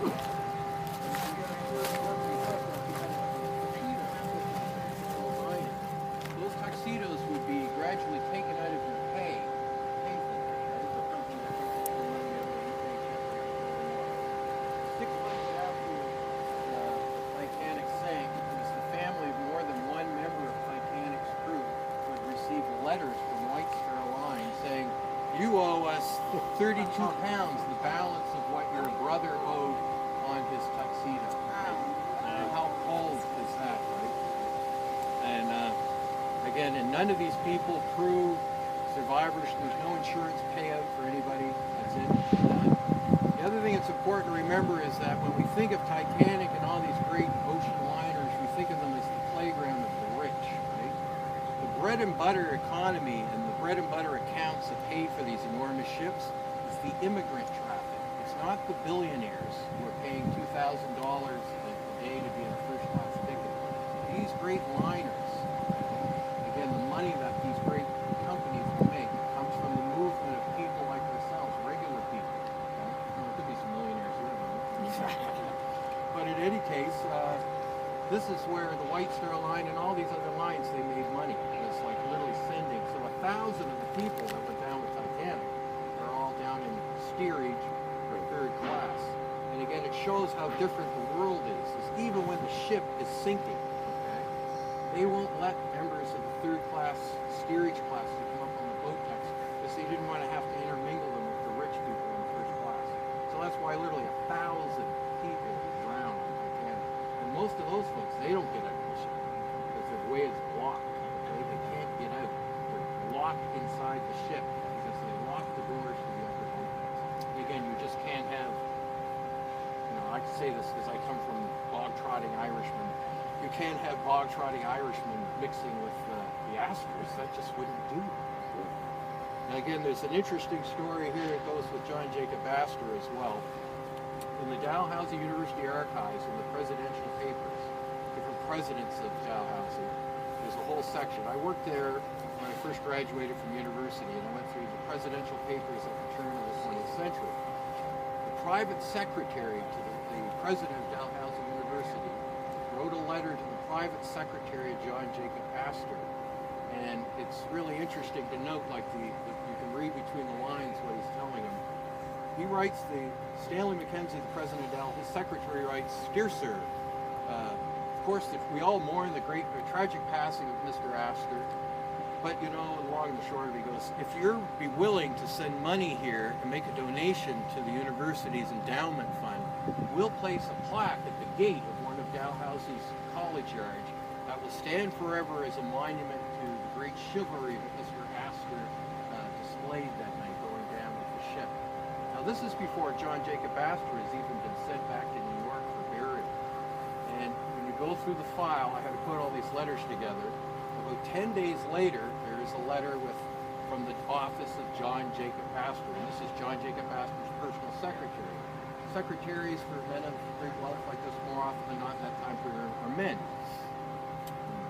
Those tuxedos would be gradually taken out of your pay. 6 months after the Titanic sank, it was the family of more than one member of Titanic's crew who had received letters from White Star Line saying, "You owe us 32 pounds, the balance of what your brother owed on his tuxedo." How cold is that, right? And again, and none of these people, crew, survivors, there's no insurance payout for anybody. That's it. The other thing that's important to remember is that when we think of Titanic and all these great ocean liners, we think of them as the playground of the rich, right? The bread and butter economy and the bread and butter accounts that pay for these enormous ships is the immigrant traffic. It's not the billionaires who are paying $2,000 a day to be in a first-class ticket. These great liners, again, the money that these great companies make comes from the movement of people like ourselves, regular people. There could be some millionaires here, but in any case, this is where the White Star Line and all these other lines, they made money. It's like literally sending. So 1,000 of the people that went down with Titanic are all down in steerage or third class. And again, it shows how different the world is even when the ship is sinking. Okay, they won't let members of the third class steerage class to come up on the boat decks because they didn't want to have to intermingle them with the rich people in the first class. So that's why literally 1,000 people drowned on Titanic. And most of those folks, they don't get out of the ship because their way is blocked. Okay? They can't get out. They're locked inside the ship because they lock the doors to the upper boat decks. Again, you just can't have, I can say this because I come from bog-trotting Irishmen. You can't have bog-trotting Irishmen mixing with the Astors. That just wouldn't do. And again, there's an interesting story here. It goes with John Jacob Astor as well. In the Dalhousie University archives, in the presidential papers, different presidents of Dalhousie, there's a whole section. I worked there when I first graduated from university, and I went through the presidential papers at the turn of the 20th century. The private secretary to the president of Dalhousie University wrote a letter to the private secretary of John Jacob Astor. And it's really interesting to note, like you can read between the lines what he's telling him. He writes, Stanley Mackenzie, the president of Dal, his secretary writes, "Dear sir, of course we all mourn the tragic passing of Mr. Astor, but long and the short of it, he goes, if you'll be willing to send money here and make a donation to the university's endowment fund, we'll place a plaque at the gate of one of Dalhousie's college yards that will stand forever as a monument to the great chivalry that Mr. Astor displayed that night going down with the ship." Now this is before John Jacob Astor has even been sent back to New York for burial. And when you go through the file, I had to put all these letters together. About 10 days later, there is a letter from the office of John Jacob Astor. And this is John Jacob Astor's personal secretary. Secretaries for men of great wealth like this, more often than not in that time period, are men.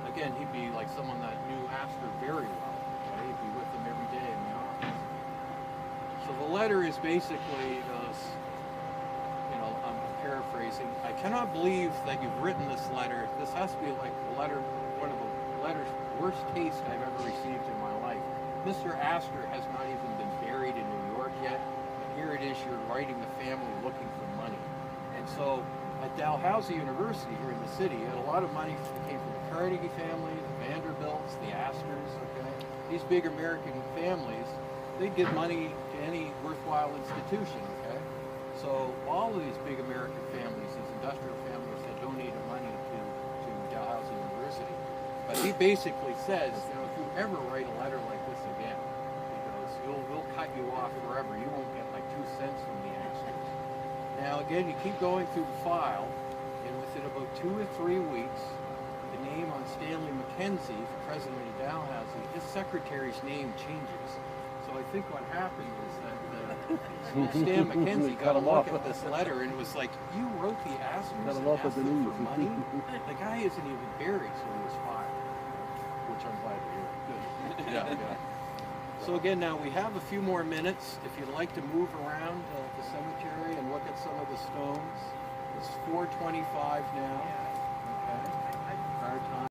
Again, he'd be like someone that knew Astor very well. Okay? He'd be with him every day in the office. So the letter is basically goes, I'm paraphrasing, "I cannot believe that you've written this letter. This has to be like one of the letters worst taste I've ever received in my life. Mr. Astor has not even been buried in New York yet. Here it is, you're writing the family looking for money." And so at Dalhousie University here in the city, you had a lot of money that came from the Carnegie family, the Vanderbilts, the Astors, okay? These big American families, they'd give money to any worthwhile institution, okay? So all of these big American families, these industrial families, had donated money to Dalhousie University. But he basically says, if you ever write a letter like this again, he goes, we'll cut you off forever. You won't get like 2 cents from the Astors. Now again, you keep going through the file, and within about 2 or 3 weeks, the name on Stanley Mackenzie, the president of Dalhousie, his secretary's name changes. So I think what happened was that Stan Mackenzie got a look at this letter and was like, "You wrote the Astors and asked them for money? The guy isn't even buried," so he was fired. Which I'm glad to hear. Good. Yeah. So again, now we have a few more minutes. If you'd like to move around the cemetery and look at some of the stones. 425 now. Yeah.